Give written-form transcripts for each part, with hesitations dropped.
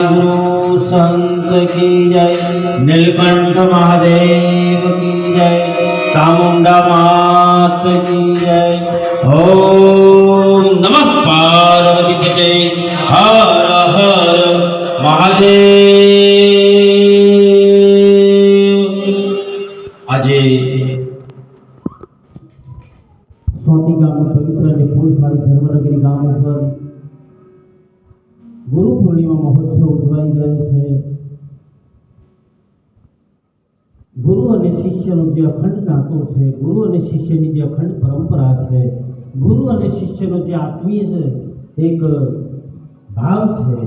गुरु संत की जय, नीलकंठ महादेव की जय, चामुंडा मात की जय। ओम नमः पार्वती पते, हर हर महादेव। આજે સોટી ગામનું પવિત્ર અને ફૂલવાળી ધર્મનગરી ગામ ઉપર ગુરુ પૂર્ણિમા મહોત્સવ ઉજવાઈ રહ્યો છે। ગુરુ અને શિષ્યનો જે અખંડ નાતો છે, ગુરુ અને શિષ્યની જે અખંડ પરંપરા છે, ગુરુ અને શિષ્યનો જે આત્મીય એક ભાવ છે,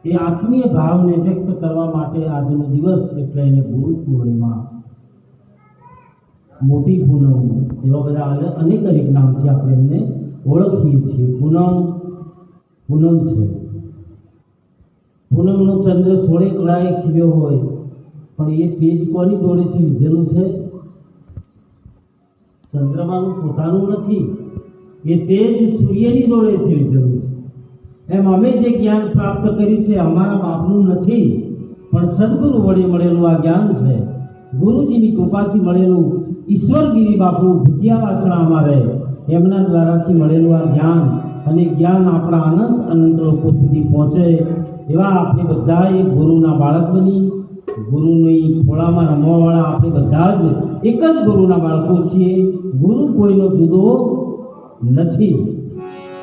એ આત્મીય ભાવને વ્યક્ત કરવા માટે આજનો દિવસ એટલે એને ગુરુ પૂર્ણિમા, મોટી પૂનમ એવા બધા અનેક અનેક નામથી આપણે એમને ઓળખીએ છીએ। પૂનમ છે, પૂનમનો ચંદ્ર થોડે કળાએ ખીલ્યો હોય, પણ એ તેજ કોની જોડેથી લીધેલું છે? ચંદ્રમાનું પોતાનું નથી, એ તેજ સૂર્યની જોડેથી લીધેલું છે। એમ અમે જે જ્ઞાન પ્રાપ્ત કર્યું છે અમારા બાપનું નથી, પણ સદગુરુ વડે મળેલું આ જ્ઞાન છે। ગુરુજીની કૃપાથી મળેલું ઈશ્વરગીરી બાપુ ભૂતિયાવાસણા અમારે એમના દ્વારાથી મળેલું આ જ્ઞાન, અને જ્ઞાન આપણા અનંત લોકો સુધી પહોંચે એવા આપણે બધા એ ગુરુના બાળક બની, ગુરુની ખોળામાં રમવાવાળા આપણે બધા જ એક જ ગુરુના બાળકો છીએ। ગુરુ કોઈનો જુદો નથી,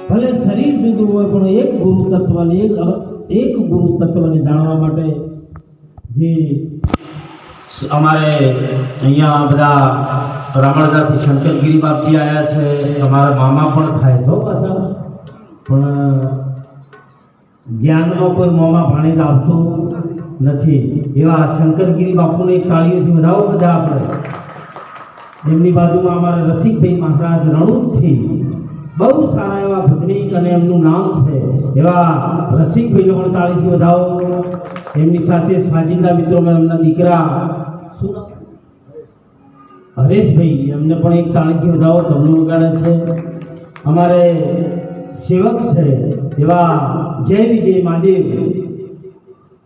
ભલે શરીર જુદું હોય પણ એક ગુરુ તત્વને એક ગુરુ તત્વને જાણવા માટે જે અમારે અહીંયા બધા રામણદાથી શંકરગીરી બાપજી આવ્યા છે, અમારા મામા પણ થાય છો પાછા, પણ જ્ઞાનનો કોઈ મોમાં ભાણેજ આવતો નથી એવા શંકરગીરી બાપુને એક તાળીઓથી વધાવો બધા આપણે। એમની બાજુમાં અમારા રસિકભાઈ મહારાજ રણુજથી બહુ સારા એવા ભજનીક અને એમનું નામ છે એવા રસિકભાઈને પણ તાળીથી વધાવો। એમની સાથે સાજિંદા મિત્રોમાં એમના દીકરા હરેશભાઈ, એમને પણ એક તાળીથી વધાવો, તબલું વગાડે છે। અમારે સેવક છે એવા જય વિજય મહાદેવ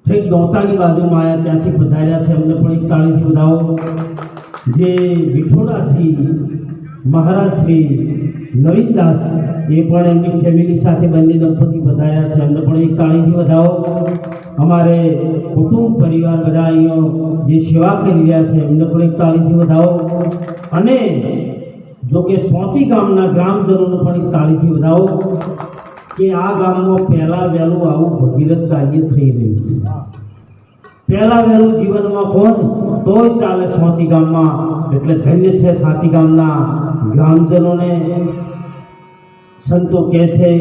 ઠેક દોતાની બાજુમાં આવ્યા, ત્યાંથી પધાર્યા છે, એમને પણ એક તાળીથી વધાવો। જે વિઠોડાથી મહારાજ શ્રી નવીનદાસ, એ પણ એમની ફેમિલી સાથે બંને દંપતી પધાર્યા છે, એમને પણ એક તાળીથી વધાવો। અમારે કુટુંબ પરિવાર બધા અહીંયા જે સેવા કરી રહ્યા છે એમને પણ એક તાળીથી વધાવો। અને જો કે સોટી ગામના ગ્રામજનોને પણ એક તાળીથી વધાવો કે આ ગામમાં પહેલા વહેલું આવું ભગીરથ કાર્ય થઈ રહ્યું છે। પહેલા વહેલું જીવનમાં કોણ તોય ચાલે સોટી ગામમાં, એટલે ધન્ય છે સાતી ગામના ગ્રામજનોને। સંતો કહે છે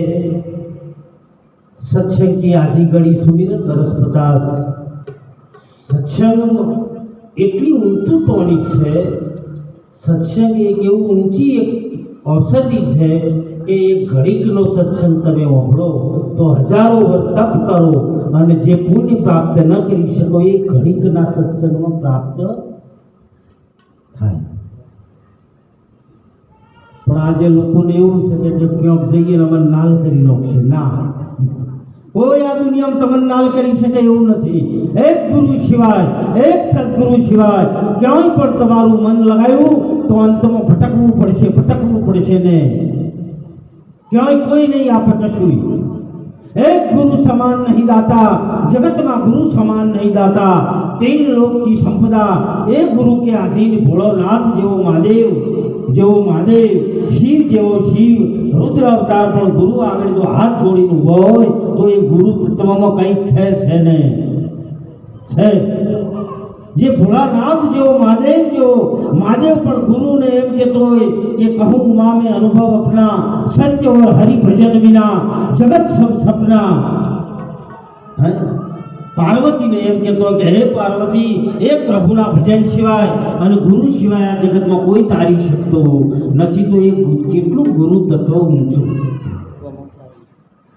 सत्संग की आधी घड़ी सुमिरन दरस 50। सत्संग એટલી ઊંચું ટોનિક છે, સત્સંગ એક એવું ઊંચી એક ઔષધિ છે કે એક ઘડીકનો સત્સંગ તમે વાપરો તો હજારો વર્ષ તપ કરો અને જે પુણ્ય પ્રાપ્ત ન કરી શકો એ ઘડીકના સત્સંગમાં પ્રાપ્ત થાય। પણ આજે લોકોને એવું છે કે જો ક્યાંક જઈએ અમને નાલ કરી નાખશે, ના, કોઈ આ દુનિયામાં તમને નાલ કરી શકે એવું નથી। એક ગુરુ સિવાય, એક સદગુરુ સિવાય ક્યાંય પણ તમારું મન લગાવ્યું તો અંતમાં ભટકવું પડશે ને ક્યાંય કોઈ નહીં આપે કશું। एक गुरु समान नहीं दाता, जगत में गुरु समान नहीं दाता। 3 लोक की संपदा एक गुरु के अधीन। भोलोनाथ जेवो महादेव, शिव जेवो शिव, रुद्र अवतार पर गुरु आगे जो हाथ जोड़ी उभो होय तो ये गुरु तत्व में कई छे ने छे। जे भोलानाथ जेवो महादेव पर गुरु ने एम कहते हो कि कहूँ माँ में अनुभव अपना, सत्य और हरि भजन बिना जगत सब सपना। पार्वती ने एम कहते हो कि हे पार्वती, एक प्रभुना भजन सिवाय और गुरु सिवाय आ जगत में कोई तारी सकतो नहीं। तो ये કેટલું ગુરુ તત્વ ઊંચું।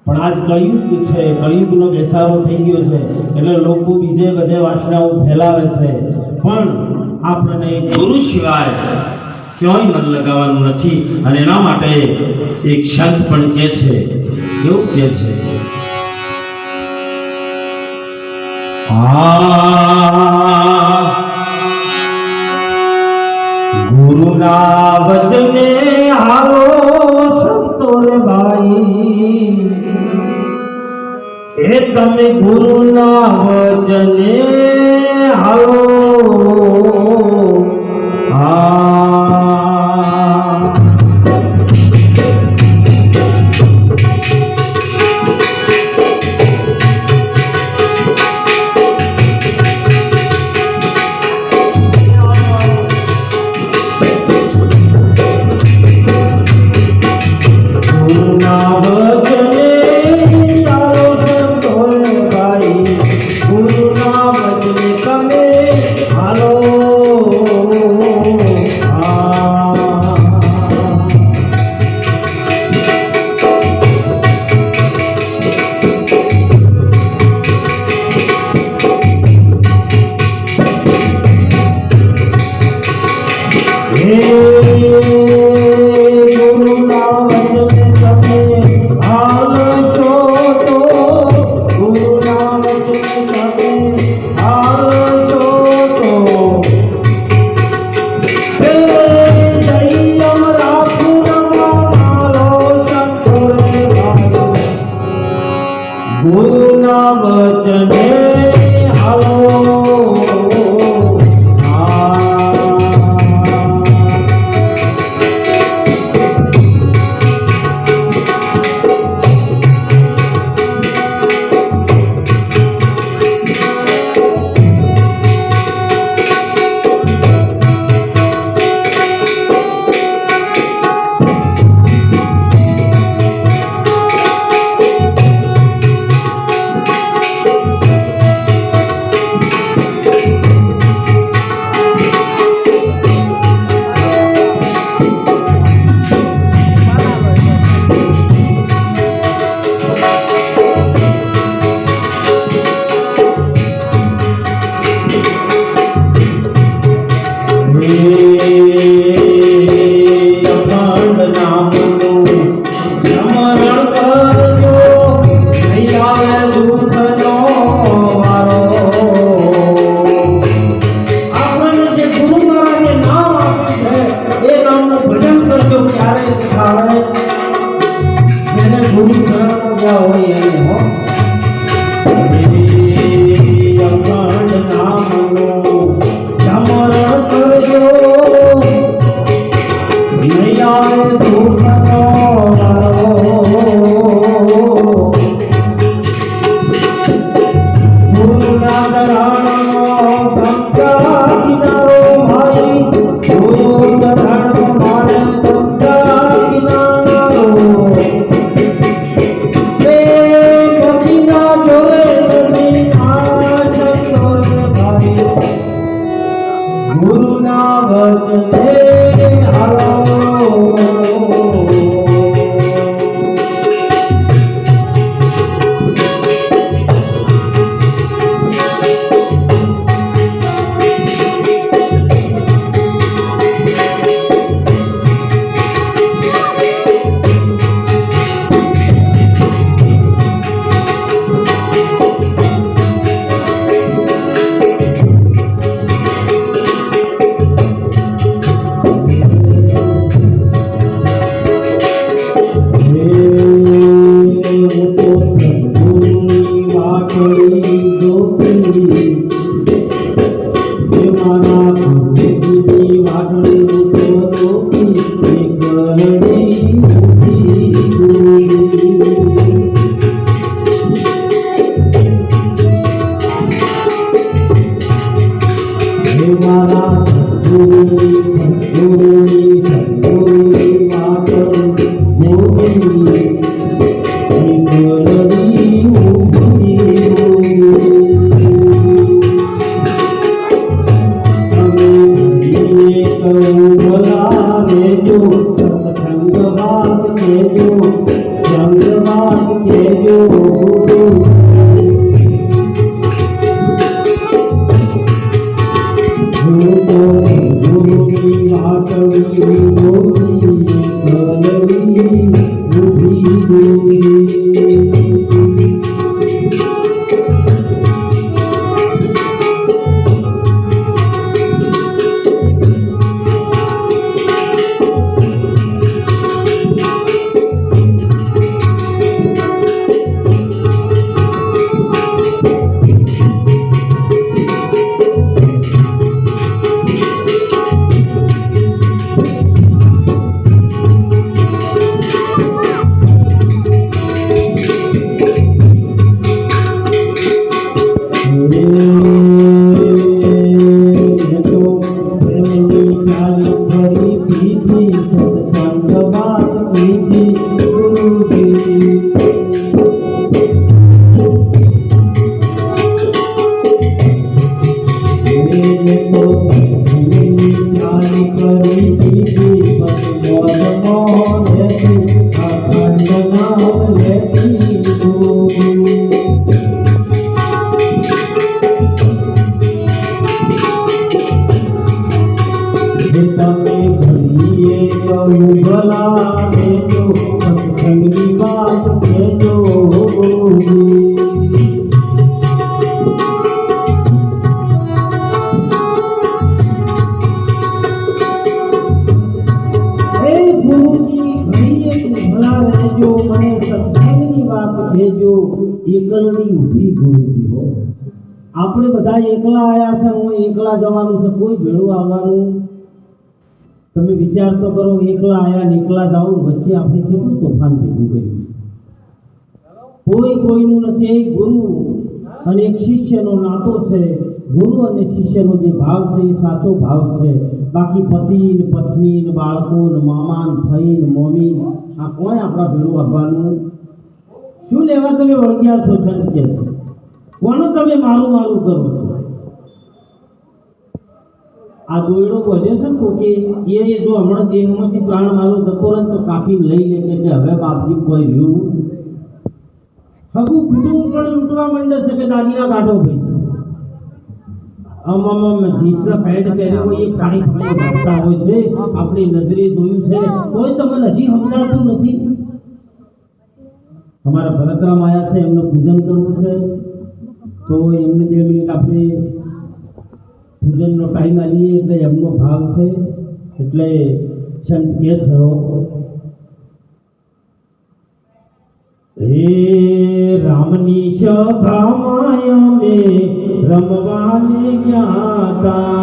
પણ આજ કળિયુગ છે, કળિયુગનો બેસારો થઈ ગયો છે એટલે લોકો બીજે બધે વાસનાઓ ફેલાવે છે, પણ આપણને ગુરુ સિવાય ક્યાંય મન લગાવવાનું નથી। અને એના માટે એક સંત પણ કહે છે, એવું કહે છે ગુરુના વચને હાલો સંતો રે ભાઈ, એ તમે ગુરુના વચને હાલો. ગુરુના વચને હાલો. આપણે બધા એકલા આયા છે, હું એકલા જવાનું છે, કોઈ ભેળું આવવાનું તમે વિચાર તો કરો. એકલા આયા ને એકલા જાવ, વચ્ચે આપણે કેટલું તોફાન ભેગું કર્યું. કોઈ કોઈનું નથી. એક ગુરુ અને એક શિષ્યનો નાતો છે. ગુરુ અને શિષ્યનો જે ભાવ છે એ સાચો ભાવ છે. બાકી પતિ ને પત્ની ને બાળકો ને મામા ને ફઈ ને મમ્મી આ કોઈ આપણા ભેળું આવવાનું શું લેવા? તમે વળગ્યા છો સંત કે કોને તમે મારું મારું કરો છો? આ દોયડો બોલ્યો છે ને કોકે એ જો હમણાં દેહમાંથી પ્રાણ મારું જતો રહે તો કાપીને લઈ લે કે હવે બાપજી કોઈ રહ્યું. હગું કુટુંબ પણ લૂંટવા માંડે છે કે દાદીના કાઢો ભાઈ જીસના પેડ પહેર્યો હોય એ કાણી ફાણી વાગતા હોય છે. આપણી નજરે જોયું છે તોય તમને હજી સમજાતું નથી. અમારા ભરતરામ આવ્યા છે, એમનું પૂજન કરવું છે તો એમને 2 મિનિટ આપણે પૂજનનો ટાઈમ આલીએ એટલે એમનો ભાવ છે. એટલે સંત કહે છે હે રામની સભામાં અમે રમવાને ગયા તા.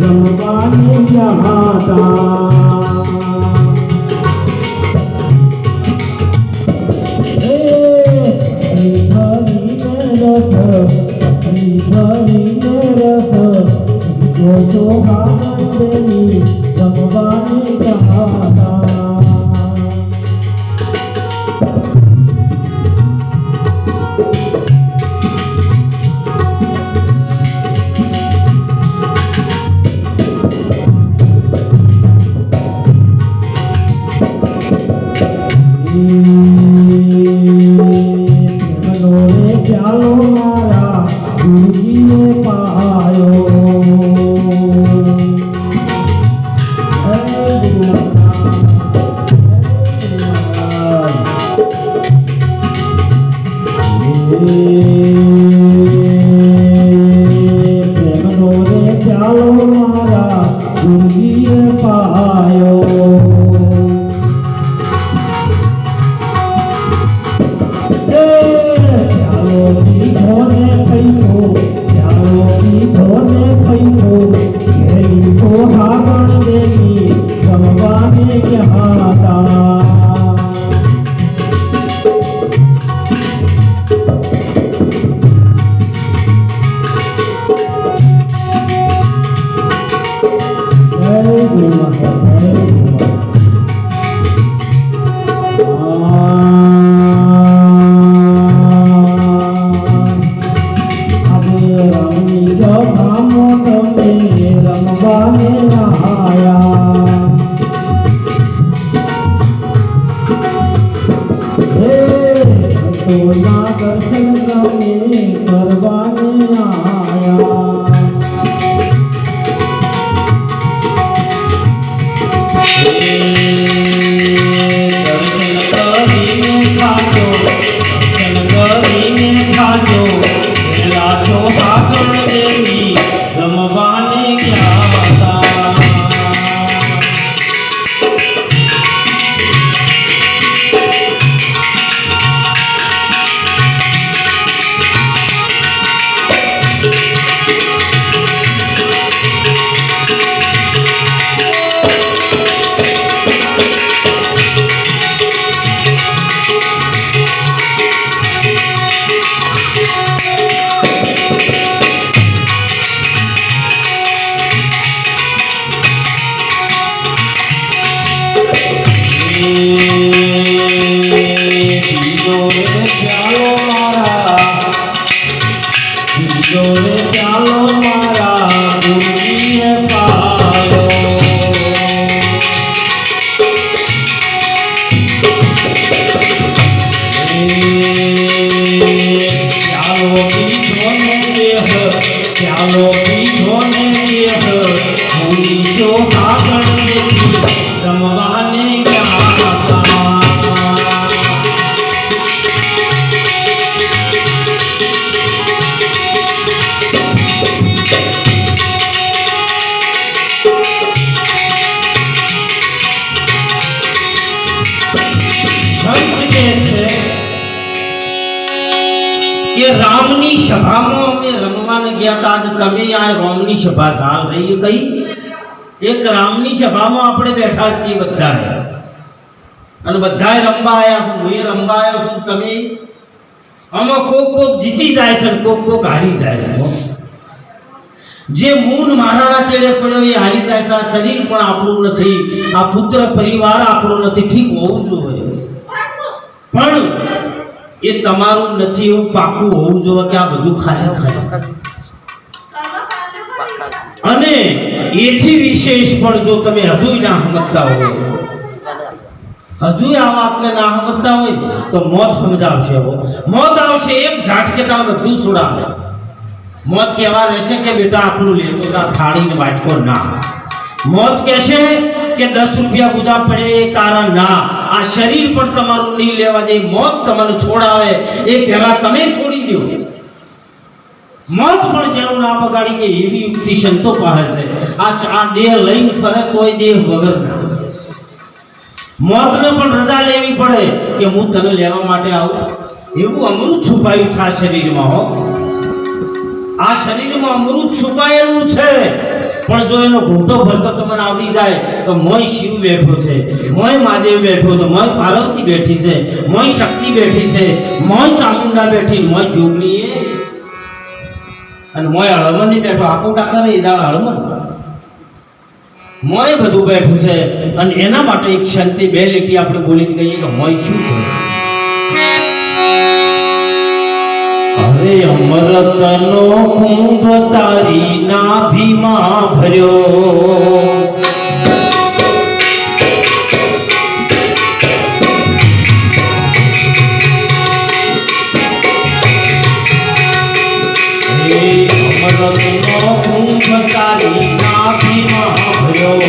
રમવાને ગયા તા. પ્યાલો મારા ગુરુજીએ પાયો પ્યાલો પીધો ને દેહ પ્યાલો પીધો ને દેહ ભૂલીશો આગળ રમવાને રામની સભામાં અમે રમવાને ગયા હતા. આજ તમે આ રામની સભા ચાલ રહી કઈ એક રામની સભામાં આપણે બેઠા છીએ બધા અને બધાએ રમવા આવ્યા છું. હું રમવા આવ્યો છું. તમે આમાં કોક જીતી જાય છે, કોક હારી જાય છે. જે મૂળ મહારાણા ચેડે પડ્યો એ હારી જાય છે. આ શરીર પણ આપણું નથી, આ પુત્ર પરિવાર આપણો નથી. ઠીક હોવું જોઈએ પણ એ તમારું નથી એવું પાકું હોવું જોઈએ કે આ બધું ખાલી ખાલી. અને એથી વિશેષ પણ જો તમે હજુ ના સમજતા હોય, હજુ આ વાતને ના સમજતા હોય તો મોત સમજાવશે. મોત આવશે એક ઝાટકે તમે બધું છોડાવે. મોત કહેવા રહેશે કે બેટા આપણું લેતો થાળીને વાટકો ના. મોત કહેશે કે 10 રૂપિયા ગુજા પડે એ તારા ના. આ શરીર પણ તમારું નહીં લેવા દે. મોત તમને છોડાવે એ પહેલા તમે છોડી દો. મોત પણ જેનું ના બગાડી કે એવી યુક્તિ સંતો પાસે છે. આ દેહ લઈને ફરે તોય દેહ વગર ના. મોતને પણ રજા લેવી પડે કે હું તને લેવા માટે આવું. એવું અમૃત છુપાયું છે આ શરીરમાં. હો આ શરીરમાં અમૃત છુપાયેલું છે. પણ જો એનો ઘૂંટો ભરતો તમને આવડી જાય તો મોય શિવ બેઠો છે, મોય મહાદેવ બેઠો છે, મોય પાર્વતી બેઠી છે, મોય શક્તિ બેઠી છે, મોય ચામુંડા બેઠી, મોય જોગણી અને મોય હળમની બેઠો. આખો ટાકા ને દાળ હળમન મોય બધું બેઠું છે. અને એના માટે એક શાંતિ બે લીટી આપણે બોલીને કહીએ કે મોય શું છે. અરે અમૃતનો કુંભ તારી નાભીમાં ભર્યો, અમૃતનો કુંભ તારી નાભીમાં ભર્યો.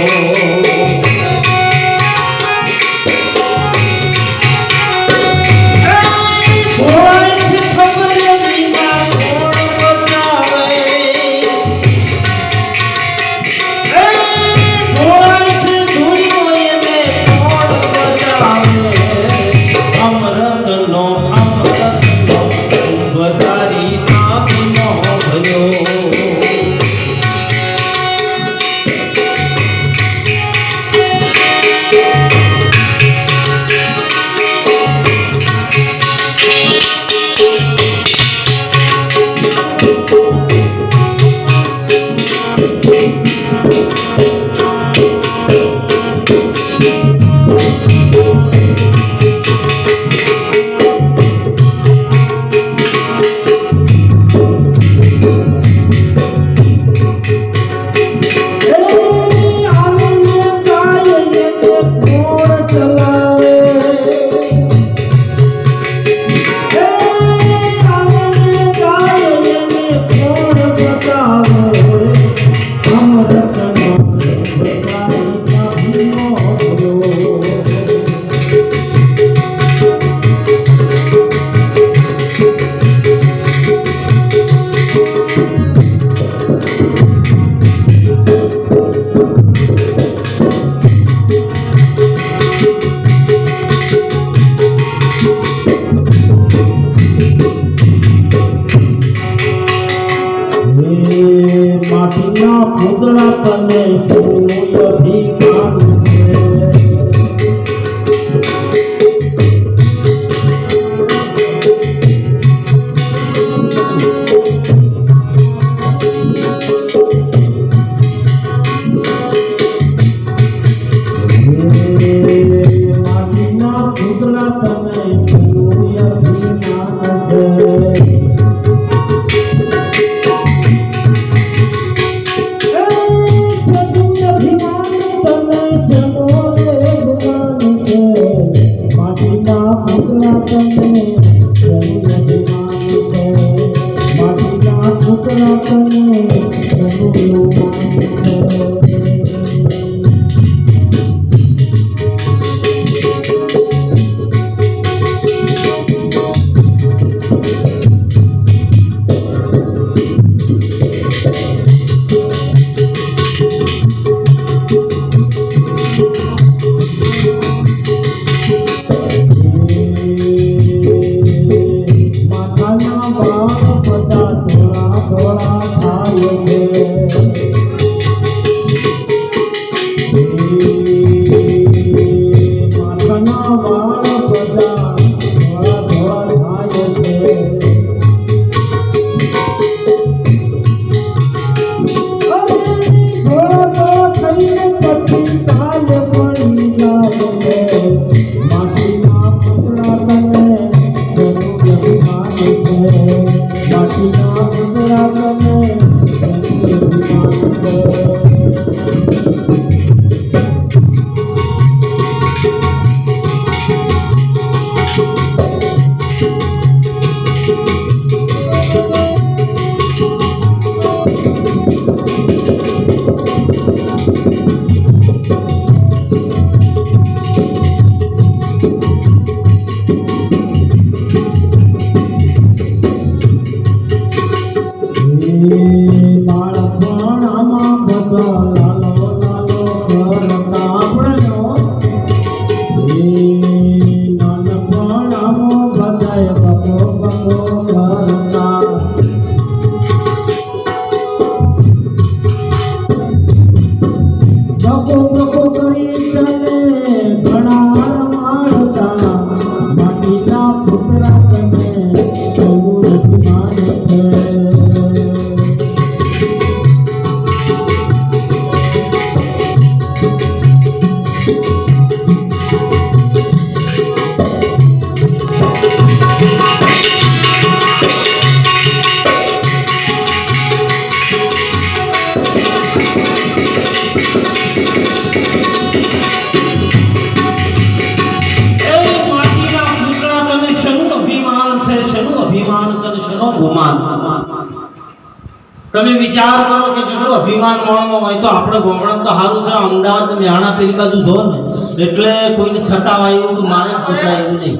તમે વિચાર કરો કે જેટલું અભિમાન મોણમાં હોય તો આપણે ગોમડા તો સારું છે. અમદાવાદ મેહાણા પેલી બાજુ જો ને એટલે કોઈને સતાવાય એવું તો મારે પૂછાય એવું નહીં.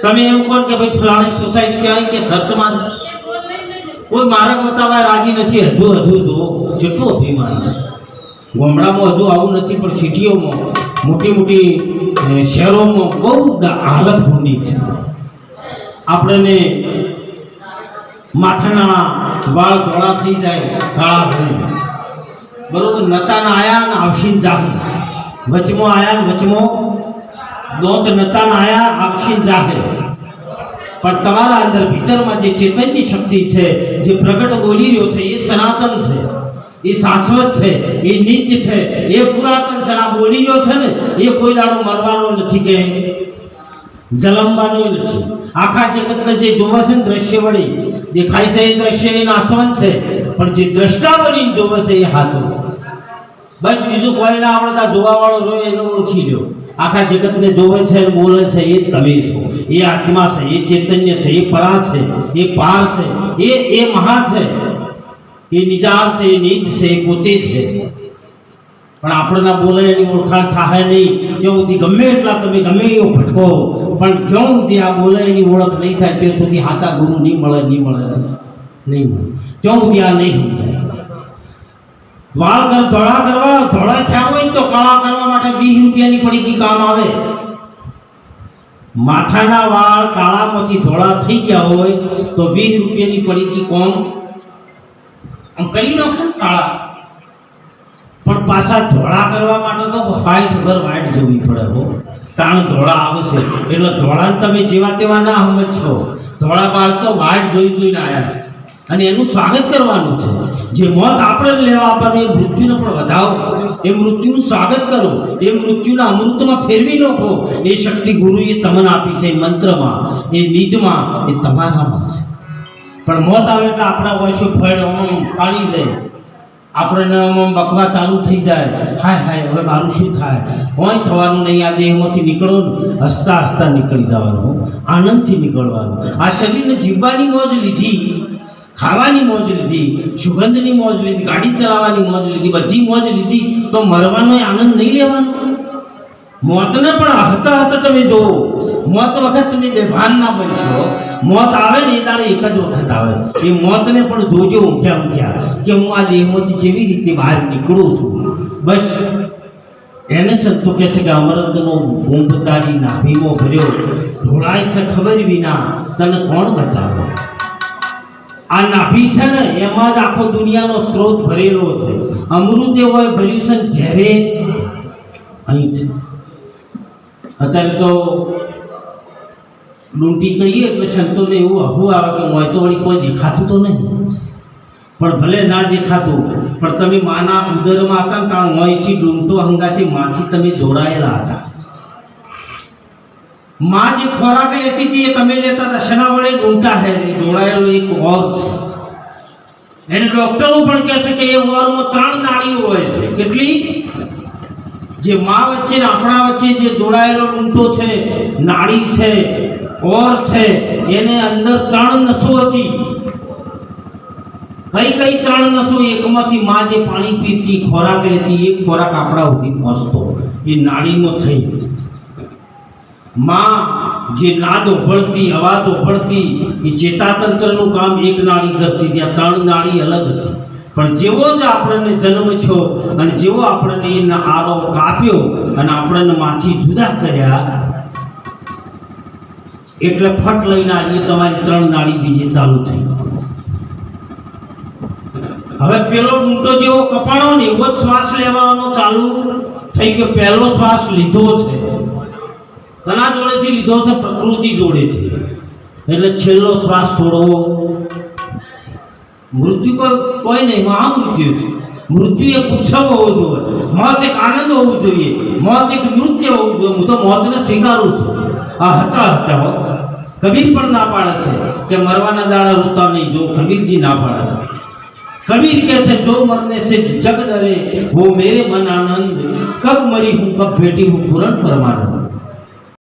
તમે એમ કહો કે ભાઈ ફલાણી સોસાયટી આવી કે સર્ચમાં કોઈ મારે બતાવવા રાજી નથી. હજુ જો જેટલું અભિમાન છે ગોમડામાં હજુ આવું નથી, પણ સિટીઓમાં મોટી શહેરોમાં બહુ હાલત ભૂંડી છે. આપણને માથાના વાળ ધોળા થઈ જાય, કાળા થઈ જાય, બરોબર. નતાના આયા ને આવશીન જાહે, વચમાં આયા ને વચમાં દોત નતાના આયા આવશીન જાહે. પણ તમારા અંદર ભીતરમાં જે ચેતનની શક્તિ છે, જે પ્રગટ બોલી રહ્યો છે, એ સનાતન છે, એ શાશ્વત છે, એ નિત્ય છે, એ પુરાતન છે. આ બોલી રહ્યો છે ને એ કોઈ દાડો મરવાનો નથી કે જલમવાનો નથી. આખા જગતને જે જોવે છે ને દ્રશ્ય વળી દેખાય છે એ દ્રશ્ય એ નાશવંત છે, પણ જે દ્રષ્ટા બનીને જોવે છે એ હાથો. બસ બીજું કોઈ ના આપણે જોવા વાળો રહ્યો એને ઓળખી લ્યો. આખા જગતને જોવે છે અને બોલે છે એ તમે છો, એ આત્મા છે, એ ચૈતન્ય છે, એ પરા છે, એ પાર છે, એ મહા છે, એ નિજાર છે, એ નીચ છે, એ પોતે છે. પણ આપણને બોલે એની ઓળખાણ થાય નહીં. જ્યાં સુધી ગમે એટલા તમે ગમે એવો ભટકો, પણ જ્યાં સુધી આ બોલે એની ઓળખ નહીં થાય ત્યાં સુધી સાચા ગુરુ નહીં મળે. ત્યાં સુધી આ નહીં સમજાય. વાળ ધોળા થયા હોય તો કાળા કરવા માટે 20 રૂપિયાની પડીકી કામ આવે. માથાના વાળ કાળામાંથી ધોળા થઈ ગયા હોય તો 20 રૂપિયાની પડીકી કોમ આમ કરી નાખે ને કાળા. પણ પાછા ધોળા કરવા માટે તો વ્હાઈટ જોવી પડે હો. કારણ ધોળા આવે છે એટલે ધોળાને તમે જેવા તેવા ના સમજો. ધોળા બાળ તો વ્હાઈટ જોઈને આવ્યા છે અને એનું સ્વાગત કરવાનું છે. જે મોત આપણે લેવા આપવાનું એ મૃત્યુને પણ વધાવો, એ મૃત્યુનું સ્વાગત કરો, એ મૃત્યુના અમૃતમાં ફેરવી નાખો. એ શક્તિ ગુરુએ તમને આપી છે. એ મંત્રમાં, એ નિજમાં, એ તમારામાં છે. પણ મોત આવે એટલે આપણા વયસો ફળ કાઢી દે, આપણને બકવા ચાલુ થઈ જાય. હાય હવે મારું શું થાય? કોઈ થવાનું નહીં. આ દેહમાંથી નીકળો ને હસતા નીકળી જવાનું, આનંદથી નીકળવાનું. આ શરીરને જીવવાની મોજ લીધી, ખાવાની મોજ લીધી, સુગંધની મોજ લીધી, ગાડી ચલાવવાની મોજ લીધી, બધી મોજ લીધી, તો મરવાનો આનંદ નહીં લેવાનો? મોતને પણ હતા હતા તમે જોવો, મોત વખત તમે બેભાન ના બનશો. મોત આવે ને એ દાડે એક જ વખત આવે. એ મોતને પણ જોજો ઊંઘ્યા કે હું આ દેહમાંથી કેવી રીતે બહાર નીકળું છું. બસ એને સંતો કહે છે કે અમૃતનો બૂંબ તારી નાભીમાં ભર્યો, ઢોળાય છે ખબર વિના તને કોણ બચાવે. આ નાભી છે ને એમાં જ આખો દુનિયાનો સ્ત્રોત ભરેલો છે. અમૃત એ હોય ભર્યું છે ને ઝેરે અહીં છે. અત્યારે તો લૂંટી કહીએ એટલે સંતોને એવું અહું આવે કે મોય તો વળી કોઈ દેખાતું તો નહીં. પણ ભલે ના દેખાતું, પણ તમે માના ઉદરમાં હતા કારણ મોયથી ડૂંટો હંગાથી માથી તમે જોડાયેલા હતા. માં જે ખોરાક લેતી હતી એ તમે લેતા હતા. શેના વડે? ડૂંટા હે જોડાયેલો એક ઓર છે. એને ડોક્ટરો પણ કહે છે કે એ ઓરમાં 3 નાડીઓ હોય છે. કેટલી? જે માં વચ્ચે ને આપણા વચ્ચે જે જોડાયેલો ડૂંટો છે, નાડી છે, ઓર છે, એને અંદર 3 નસો હતી. કઈ 3 નસો? એકમાંથી માં જે પાણી પીતી, ખોરાક લેતી, એ ખોરાક આપણા સુધી પહોંચતો એ નાડીમાં થઈ. માં જે નાદ ઓભળતી, અવાજ ઓભળતી, એ ચેતાતંત્રનું કામ એક નાડી કરતી. ત્યાં 3 નાડી અલગ હતી. પણ જેવો જ આપણને જન્મ થયો અને જેવો આપણને એના આરો કાપ્યો અને આપણને માંથી જુદા કર્યા એટલે ફટ લઈને આજે તમારી 3 નાડી બીજી ચાલુ થઈ. હવે પેલો ડૂંટો જેવો કપાણો ને એવો જ શ્વાસ લેવાનો ચાલુ થઈ ગયો. પહેલો શ્વાસ લીધો છે, કના જોડેથી લીધો છે? પ્રકૃતિ જોડેથી. એટલે છેલ્લો શ્વાસ છોડવો. મૃત્યુ કોઈ નહીં, મહામૃત્યુ છે. મૃત્યુ એક ઉત્સવ હોવો જોઈએ, મોત એક આનંદ હોવું જોઈએ, મોત એક નૃત્ય હોવું જોઈએ. હું તો મોતને સ્વીકારું છું. આ હતા હો. કબીર પણ ના પાડે છે કે મરવાના દાડા રોતા નહીં. જો કબીરજી ના પાડે છે. कबीर कहते जो मरने से जग डरे वो मेरे मन आनंद, कब मरी हूँ कब भेटी हूँ पूर्ण परमानंद.